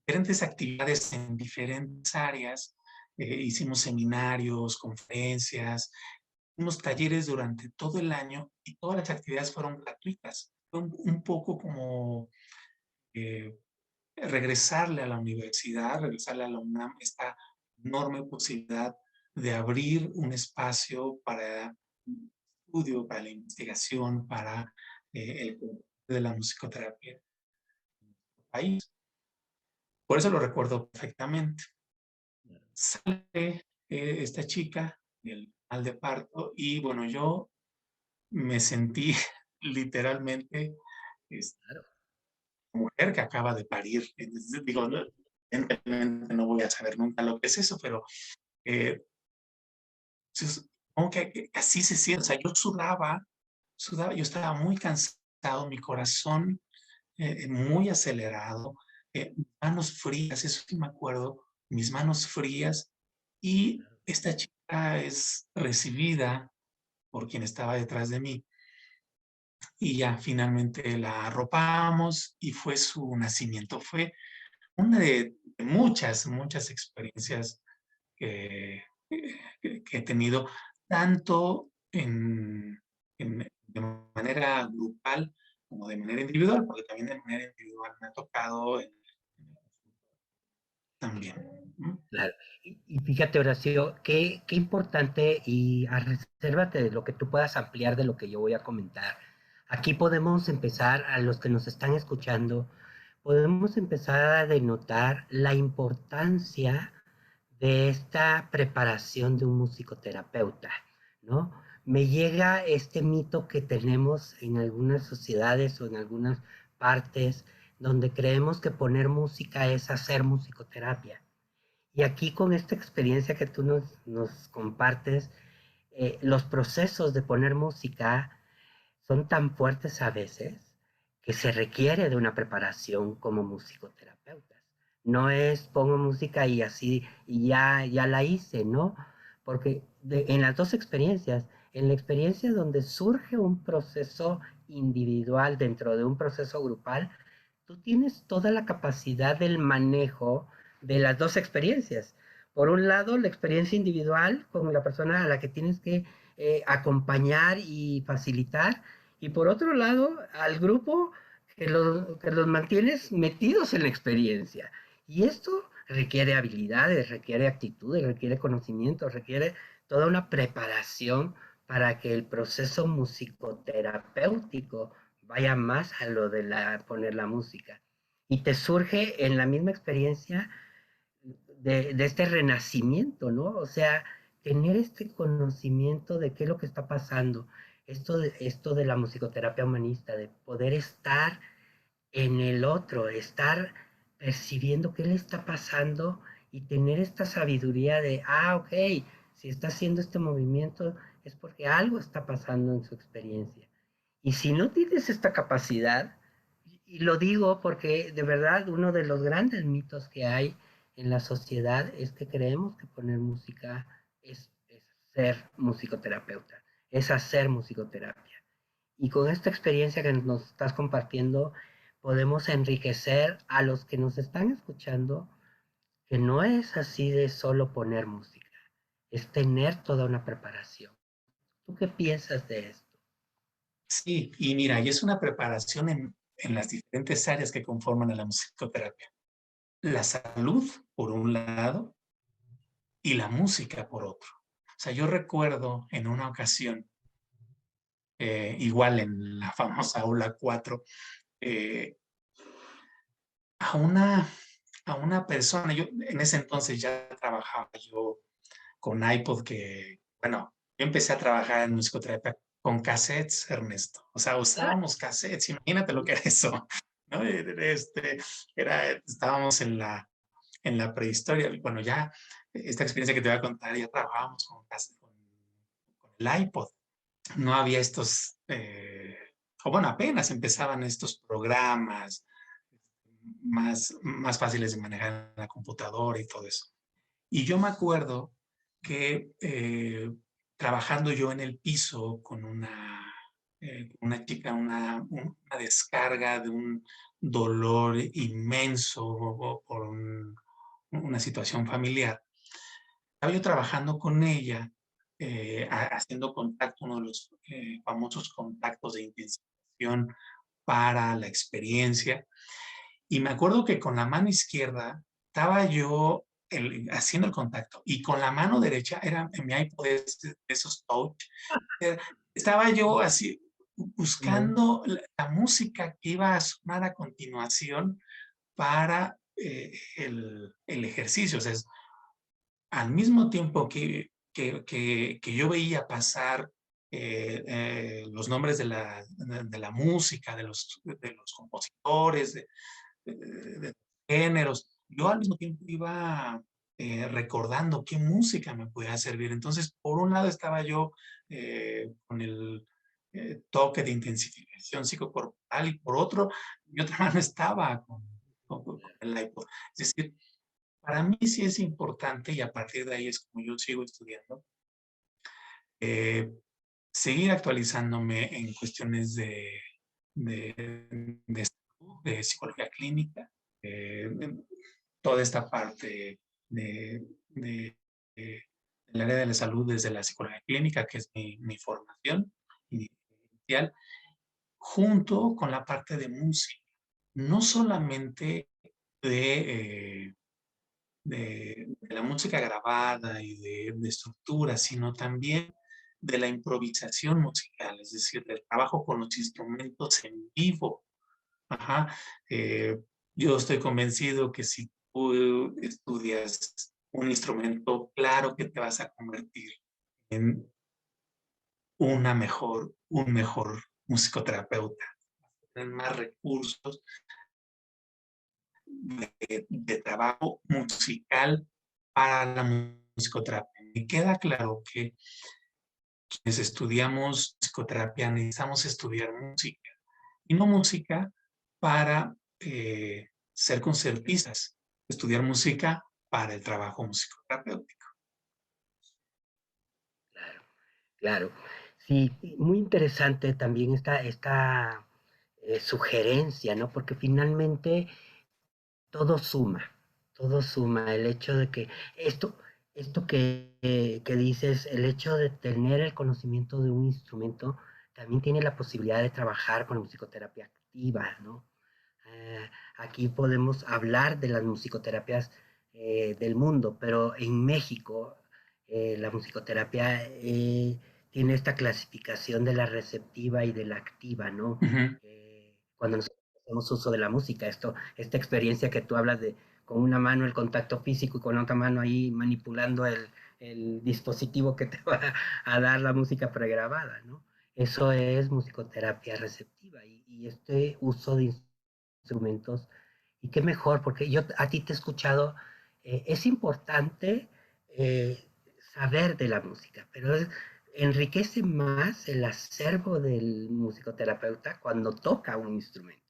diferentes actividades en diferentes áreas. Hicimos seminarios, conferencias, hicimos talleres durante todo el año y todas las actividades fueron gratuitas. Fue un poco como eh, regresarle a la universidad, regresarle a la UNAM esta enorme posibilidad de abrir un espacio para el estudio, para la investigación, para el de la musicoterapia en nuestro país. Por eso lo recuerdo perfectamente. Sale esta chica del mal de parto y bueno, yo me sentí literalmente Claro. mujer que acaba de parir. Digo, no, evidentemente no voy a saber nunca lo que es eso, pero como que así se siente. O sea, yo sudaba, yo estaba muy cansado, mi corazón muy acelerado, manos frías, eso sí me acuerdo, mis manos frías, y esta chica es recibida por quien estaba detrás de mí. Y ya finalmente la arropamos y fue su nacimiento. Fue una de muchas experiencias que he tenido, tanto de manera grupal como de manera individual, porque también de manera individual me ha tocado también. ¿No? Claro. Y fíjate, Horacio, qué importante, y a resérvate de lo que tú puedas ampliar de lo que yo voy a comentar. Aquí podemos empezar, a los que nos están escuchando, podemos empezar a denotar la importancia de esta preparación de un musicoterapeuta, ¿no? Me llega este mito que tenemos en algunas sociedades o en algunas partes donde creemos que poner música es hacer musicoterapia. Y aquí con esta experiencia que tú nos compartes, los procesos de poner música son tan fuertes a veces que se requiere de una preparación como musicoterapeutas. No es pongo música y así y ya la hice, ¿no? Porque en las dos experiencias, en la experiencia donde surge un proceso individual dentro de un proceso grupal, tú tienes toda la capacidad del manejo de las dos experiencias. Por un lado, la experiencia individual con la persona a la que tienes que acompañar y facilitar, y por otro lado, al grupo que los mantienes metidos en la experiencia. Y esto requiere habilidades, requiere actitudes, requiere conocimiento, requiere toda una preparación para que el proceso musicoterapéutico vaya más a lo de poner la música. Y te surge en la misma experiencia de este renacimiento, ¿no? O sea, tener este conocimiento de qué es lo que está pasando, esto de la musicoterapia humanista, de poder estar en el otro, estar percibiendo qué le está pasando y tener esta sabiduría de, ok, si está haciendo este movimiento es porque algo está pasando en su experiencia. Y si no tienes esta capacidad, y lo digo porque de verdad uno de los grandes mitos que hay en la sociedad es que creemos que poner música es ser musicoterapeuta, es hacer musicoterapia. Y con esta experiencia que nos estás compartiendo, podemos enriquecer a los que nos están escuchando, que no es así de solo poner música, es tener toda una preparación. ¿Tú qué piensas de esto? Sí, y mira, y es una preparación en las diferentes áreas que conforman a la musicoterapia. La salud, por un lado, y la música, por otro. O sea, yo recuerdo en una ocasión, igual en la famosa aula 4, eh, a, una, a una persona, yo en ese entonces ya trabajaba yo con iPod, que, bueno, yo empecé a trabajar en musicoterapia con cassettes, Ernesto. O sea, usábamos cassettes, imagínate lo que era eso, ¿no? Estábamos en la prehistoria. Bueno, ya esta experiencia que te voy a contar, ya trabajábamos con el iPod. No había estos, o bueno, apenas empezaban estos programas más fáciles de manejar en la computadora y todo eso. Y yo me acuerdo que trabajando yo en el piso con una chica, una descarga de un dolor inmenso por una situación familiar, estaba yo trabajando con ella, haciendo contacto, uno de los famosos contactos de intensificación para la experiencia. Y me acuerdo que con la mano izquierda estaba yo haciendo el contacto y con la mano derecha, era en mi iPod de esos touch, estaba yo así buscando la música que iba a sonar a continuación para el ejercicio. O sea, al mismo tiempo que yo veía pasar los nombres de la música, de los compositores, de géneros, yo al mismo tiempo iba recordando qué música me podía servir. Entonces, por un lado estaba yo con el toque de intensificación psicocorporal y por otro, mi otra mano estaba con el iPod. Es decir, para mí sí es importante y a partir de ahí es como yo sigo estudiando, eh, seguir actualizándome en cuestiones de salud, de psicología clínica, toda esta parte de, del área de la salud desde la psicología clínica, que es mi formación inicial, junto con la parte de música, no solamente de, de la música grabada y de estructura, sino también de la improvisación musical, es decir, del trabajo con los instrumentos en vivo. Ajá. Yo estoy convencido que si tú estudias un instrumento, claro que te vas a convertir en un mejor musicoterapeuta, tener más recursos de trabajo musical para la musicoterapia. Me queda claro que quienes estudiamos psicoterapia necesitamos estudiar música y no música para ser concertistas, estudiar música para el trabajo musicoterapéutico. Claro, claro. Sí, muy interesante también esta sugerencia, ¿no? Porque finalmente todo suma, todo suma. El hecho de que esto que dices, el hecho de tener el conocimiento de un instrumento, también tiene la posibilidad de trabajar con la musicoterapia activa, ¿no? Aquí podemos hablar de las musicoterapias del mundo, pero en México la musicoterapia tiene esta clasificación de la receptiva y de la activa, ¿no? Uh -huh. Cuando nosotros hacemos uso de la música, esta experiencia que tú hablas de con una mano el contacto físico y con otra mano ahí manipulando el dispositivo que te va a dar la música pregrabada, ¿no? Eso es musicoterapia receptiva y este uso de instrumentos. Y qué mejor, porque yo a ti te he escuchado, es importante saber de la música, pero enriquece más el acervo del musicoterapeuta cuando toca un instrumento,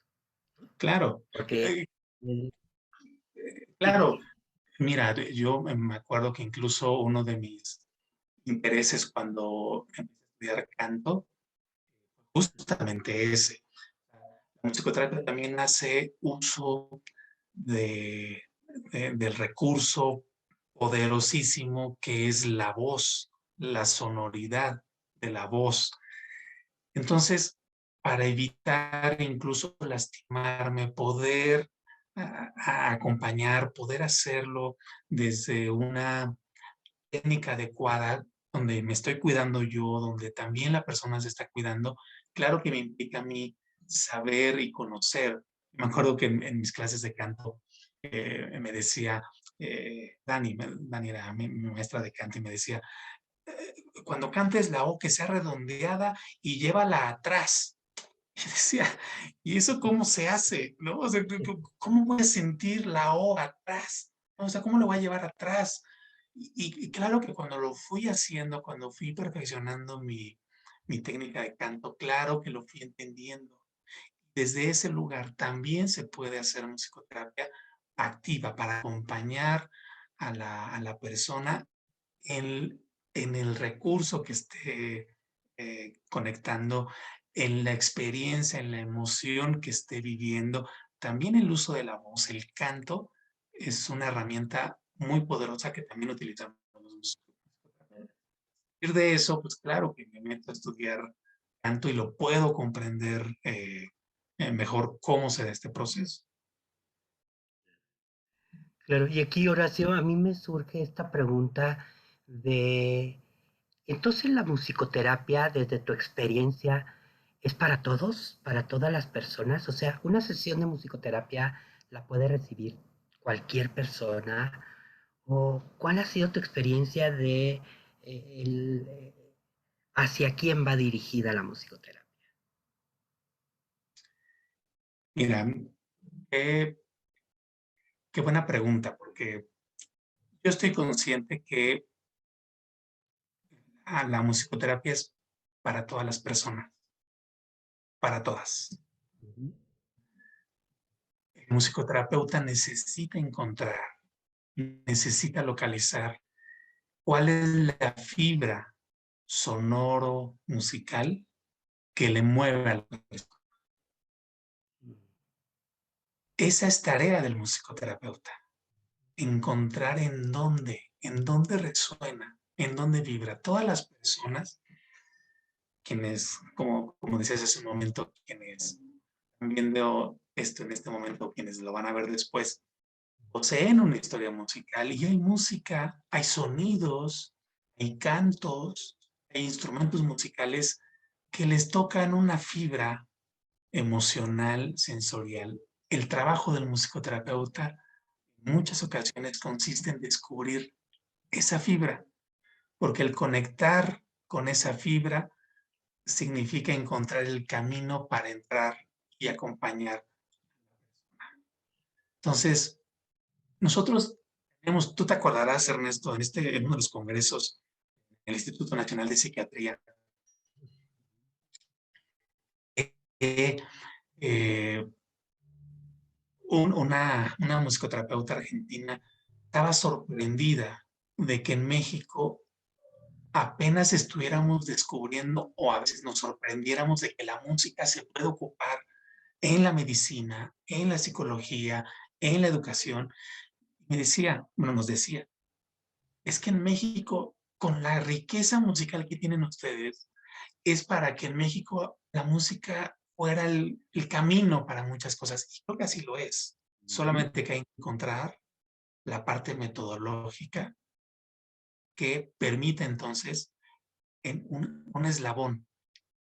Claro, porque claro. Mira, yo me acuerdo que incluso uno de mis intereses cuando empecé a estudiar canto, justamente ese. La musicoterapia también hace uso de, del recurso poderosísimo que es la voz, la sonoridad de la voz. Entonces, para evitar incluso lastimarme, poder a acompañar, poder hacerlo desde una técnica adecuada, donde me estoy cuidando yo, donde también la persona se está cuidando, claro que me implica a mí saber y conocer. Me acuerdo que en mis clases de canto me decía, Dani era mi maestra de canto y me decía, cuando cantes la O que sea redondeada y llévala atrás. Y decía, ¿y eso cómo se hace? ¿No? O sea, ¿cómo voy a sentir la O atrás? O sea, ¿cómo lo voy a llevar atrás? Y claro que cuando lo fui haciendo, cuando fui perfeccionando mi técnica de canto, claro que lo fui entendiendo. Desde ese lugar también se puede hacer musicoterapia activa para acompañar a la persona en, en el recurso que esté conectando, en la experiencia, en la emoción que esté viviendo. También el uso de la voz, el canto, es una herramienta muy poderosa que también utilizamos. A partir de eso, pues claro que me meto a estudiar canto y lo puedo comprender mejor cómo se da este proceso. claro, y aquí, Horacio, a mí me surge esta pregunta de, entonces la musicoterapia, desde tu experiencia, ¿es para todos, para todas las personas? O sea, una sesión de musicoterapia la puede recibir cualquier persona. ¿O cuál ha sido tu experiencia de hacia quién va dirigida la musicoterapia? Mira, qué, qué buena pregunta, porque yo estoy consciente que la musicoterapia es para todas las personas, para todas. Ujú. El musicoterapeuta necesita encontrar, necesita localizar cuál es la fibra sonoro musical que le mueve al persona. Esa es tarea del musicoterapeuta, encontrar en dónde resuena, en dónde vibra. Todas las personas quienes, como decías hace un momento, quienes están viendo esto en este momento, quienes lo van a ver después, poseen una historia musical y hay música, hay sonidos, hay cantos, hay instrumentos musicales que les tocan una fibra emocional, sensorial. El trabajo del musicoterapeuta en muchas ocasiones consiste en descubrir esa fibra, porque el conectar con esa fibra significa encontrar el camino para entrar y acompañar. Entonces, nosotros tenemos, tú te acordarás, Ernesto, en uno de los congresos, el Instituto Nacional de Psiquiatría, que una musicoterapeuta argentina estaba sorprendida de que en México apenas estuviéramos descubriendo o a veces nos sorprendiéramos de que la música se puede ocupar en la medicina, en la psicología, en la educación. Me decía, bueno, nos decía, es que en México, con la riqueza musical que tienen ustedes, es para que en México la música fuera el camino para muchas cosas. Y creo que así lo es. Solamente que hay que encontrar la parte metodológica que permite entonces en un eslabón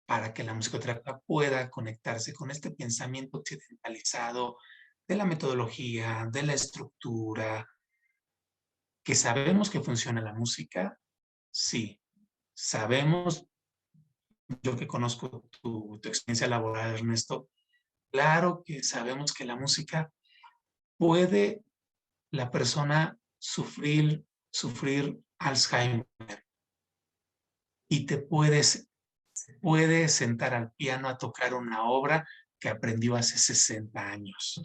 para que la musicoterapia pueda conectarse con este pensamiento occidentalizado de la metodología, de la estructura, que sabemos que funciona la música, sí, sabemos, yo que conozco tu experiencia laboral, Ernesto, claro que sabemos que la música puede la persona sufrir Alzheimer y puede sentar al piano a tocar una obra que aprendió hace 60 años.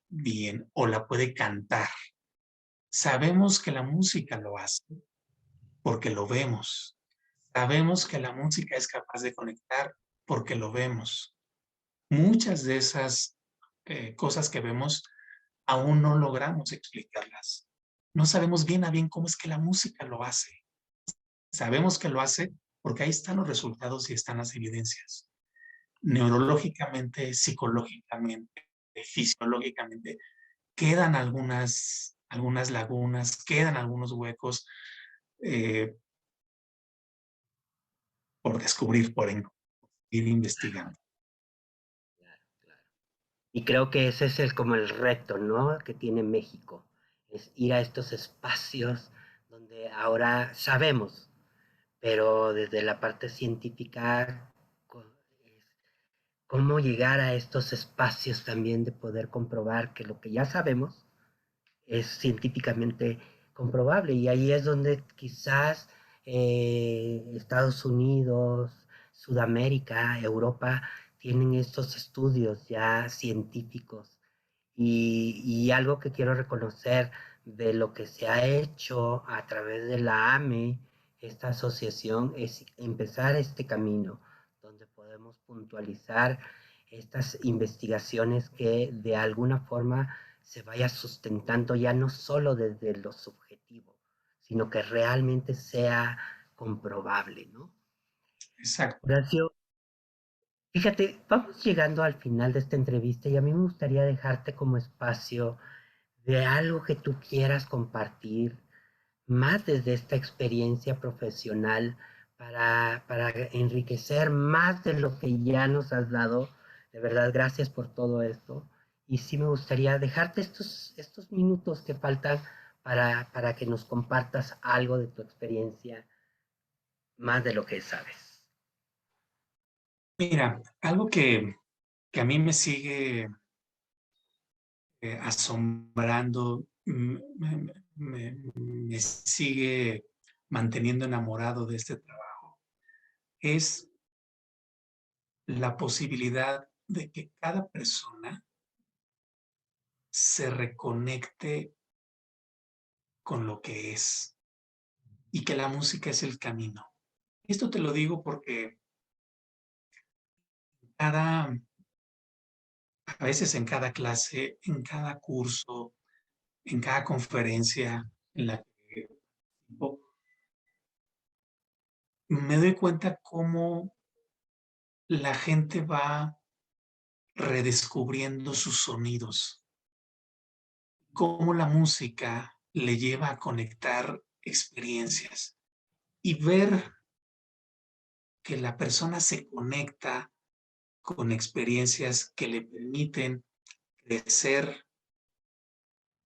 Bien, o la puede cantar. Sabemos que la música lo hace porque lo vemos. Sabemos que la música es capaz de conectar porque lo vemos. Muchas de esas cosas que vemos aún no logramos explicarlas. No sabemos bien a bien cómo es que la música lo hace. Sabemos que lo hace porque ahí están los resultados y están las evidencias. Neurológicamente, psicológicamente, fisiológicamente, quedan algunas lagunas, quedan algunos huecos eh, por descubrir, por ir investigando. Claro, claro. Y creo que ese es como el reto, ¿no? Que tiene México, es ir a estos espacios donde ahora sabemos, pero desde la parte científica, cómo llegar a estos espacios también de poder comprobar que lo que ya sabemos es científicamente comprobable. Y ahí es donde quizás Estados Unidos, Sudamérica, Europa tienen estos estudios ya científicos. Y algo que quiero reconocer de lo que se ha hecho a través de la AME, esta asociación, es empezar este camino donde podemos puntualizar estas investigaciones que de alguna forma se vaya sustentando ya no solo desde lo subjetivo, sino que realmente sea comprobable, ¿no? Exacto. Horacio, fíjate, vamos llegando al final de esta entrevista y a mí me gustaría dejarte como espacio de algo que tú quieras compartir más desde esta experiencia profesional para enriquecer más de lo que ya nos has dado. De verdad, gracias por todo esto. Y sí me gustaría dejarte estos minutos que faltan para que nos compartas algo de tu experiencia, más de lo que sabes. Mira, algo que a mí me sigue asombrando, me sigue manteniendo enamorado de este trabajo, es la posibilidad de que cada persona se reconecte con lo que es y que la música es el camino. Esto te lo digo porque cada, a veces en cada clase, en cada curso, en cada conferencia en la que me doy cuenta cómo la gente va redescubriendo sus sonidos, cómo la música le lleva a conectar experiencias y ver que la persona se conecta con experiencias que le permiten crecer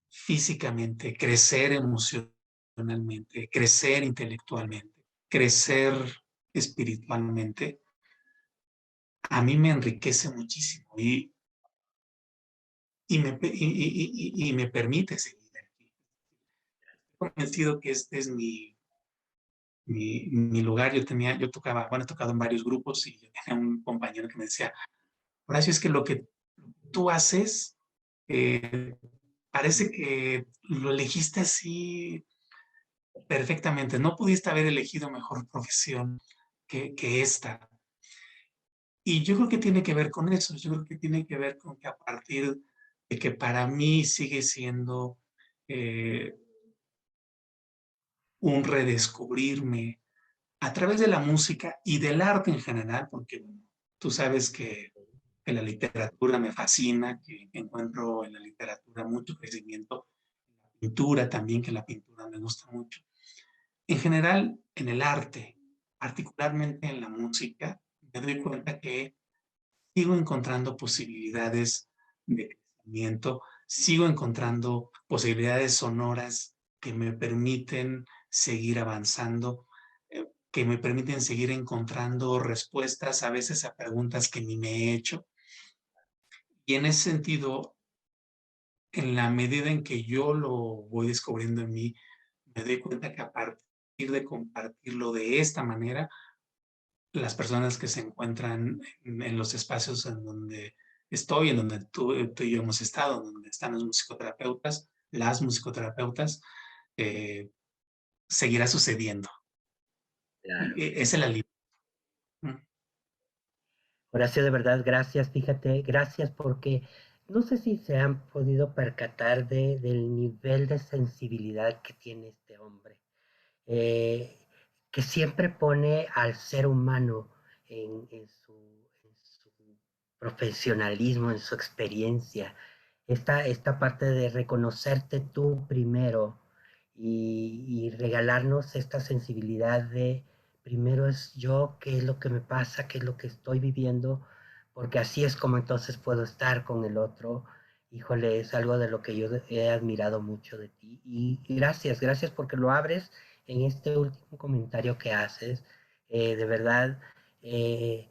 físicamente, crecer emocionalmente, crecer intelectualmente, crecer espiritualmente, a mí me enriquece muchísimo y me permite seguir aquí. Estoy convencido que este es mi lugar. Yo tocaba, bueno, he tocado en varios grupos y yo tenía un compañero que me decía, Horacio, es que lo que tú haces eh, parece que lo elegiste así perfectamente. No pudiste haber elegido mejor profesión que esta. Y yo creo que tiene que ver con eso. Yo creo que tiene que ver con que a partir de que para mí sigue siendo eh, un redescubrirme a través de la música y del arte en general, porque bueno, tú sabes que la literatura me fascina, que encuentro en la literatura mucho crecimiento, en la pintura también, que la pintura me gusta mucho. En general, en el arte, particularmente en la música, me doy cuenta que sigo encontrando posibilidades de crecimiento, sigo encontrando posibilidades sonoras que me permiten seguir avanzando, que me permiten seguir encontrando respuestas a veces a preguntas que ni me he hecho. Y en ese sentido, en la medida en que yo lo voy descubriendo en mí, me doy cuenta que a partir de compartirlo de esta manera, las personas que se encuentran en los espacios en donde estoy, en donde tú y yo hemos estado, donde están los musicoterapeutas, las musicoterapeutas, eh, seguirá sucediendo. Claro. Es el alivio. Horacio, de verdad, gracias, fíjate, gracias porque no sé si se han podido percatar del nivel de sensibilidad que tiene este hombre, eh, que siempre pone al ser humano en su profesionalismo, en su experiencia, esta parte de reconocerte tú primero y regalarnos esta sensibilidad de primero es yo, qué es lo que me pasa, qué es lo que estoy viviendo, porque así es como entonces puedo estar con el otro. Híjole, es algo de lo que yo he admirado mucho de ti. Y gracias, gracias porque lo abres en este último comentario que haces. De verdad, eh,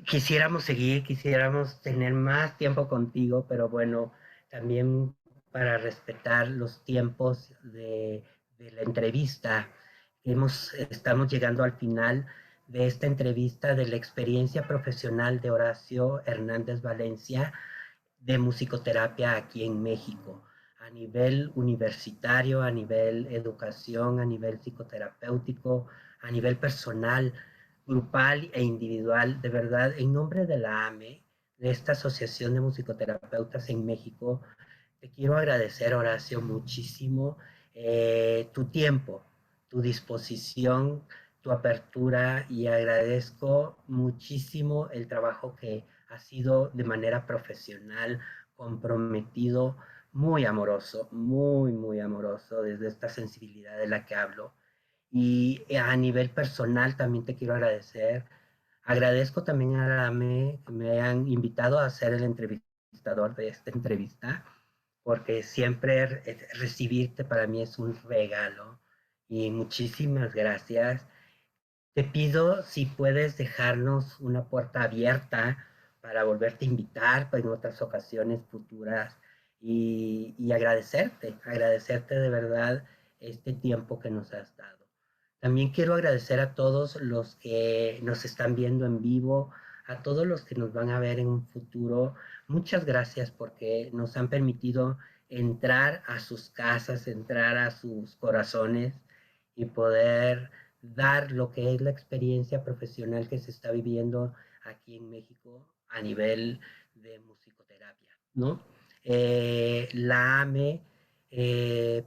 quisiéramos seguir, quisiéramos tener más tiempo contigo, pero bueno, también para respetar los tiempos de la entrevista, estamos llegando al final de esta entrevista de la experiencia profesional de Horacio Hernández Valencia de musicoterapia aquí en México, a nivel universitario, a nivel educación, a nivel psicoterapéutico, a nivel personal, grupal e individual. De verdad, en nombre de la AME, de esta Asociación de Musicoterapeutas en México, te quiero agradecer, Horacio, muchísimo tu tiempo, tu disposición, tu apertura y agradezco muchísimo el trabajo que ha sido de manera profesional, comprometido, muy amoroso, muy, muy amoroso desde esta sensibilidad de la que hablo. Y a nivel personal también te quiero agradecer. Agradezco también a la AME que me hayan invitado a ser el entrevistador de esta entrevista porque siempre recibirte para mí es un regalo y muchísimas gracias. Te pido si puedes dejarnos una puerta abierta para volverte a invitar en otras ocasiones futuras y agradecerte de verdad este tiempo que nos has dado. También quiero agradecer a todos los que nos están viendo en vivo, a todos los que nos van a ver en un futuro. Muchas gracias porque nos han permitido entrar a sus casas, entrar a sus corazones y poder dar lo que es la experiencia profesional que se está viviendo aquí en México a nivel de musicoterapia, ¿no? La AME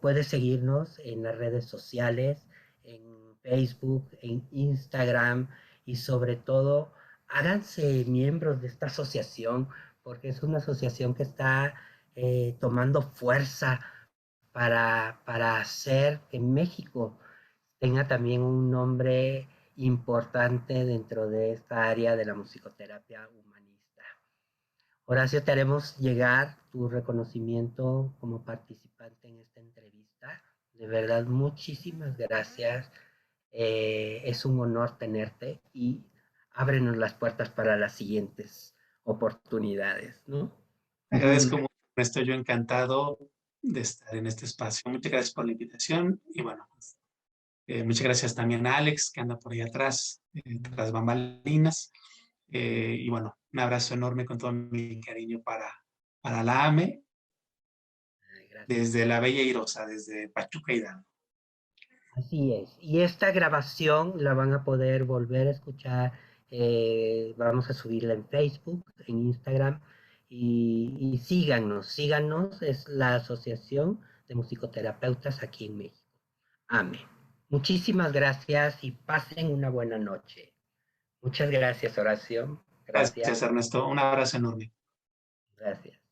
puede seguirnos en las redes sociales, en Facebook, en Instagram y sobre todo háganse miembros de esta asociación porque es una asociación que está tomando fuerza para hacer que México tenga también un nombre importante dentro de esta área de la musicoterapia humanista. Horacio, te haremos llegar tu reconocimiento como participante en esta entrevista. De verdad, muchísimas gracias. Es un honor tenerte y ábrenos las puertas para las siguientes oportunidades, ¿no? Agradezco mucho, estoy yo encantado de estar en este espacio. Muchas gracias por la invitación y bueno, pues, muchas gracias también a Alex, que anda por ahí atrás, tras bambalinas. Y bueno, un abrazo enorme con todo mi cariño para la AME, Gracias. desde la Bella Irosa, desde Pachuca Hidalgo. Así es. Y esta grabación la van a poder volver a escuchar. Vamos a subirla en Facebook, en Instagram. Y síganos, síganos. Es la Asociación de Musicoterapeutas aquí en México. Amén. Muchísimas gracias y pasen una buena noche. Muchas gracias, Horacio. Gracias. Gracias, Ernesto. Un abrazo enorme. Gracias.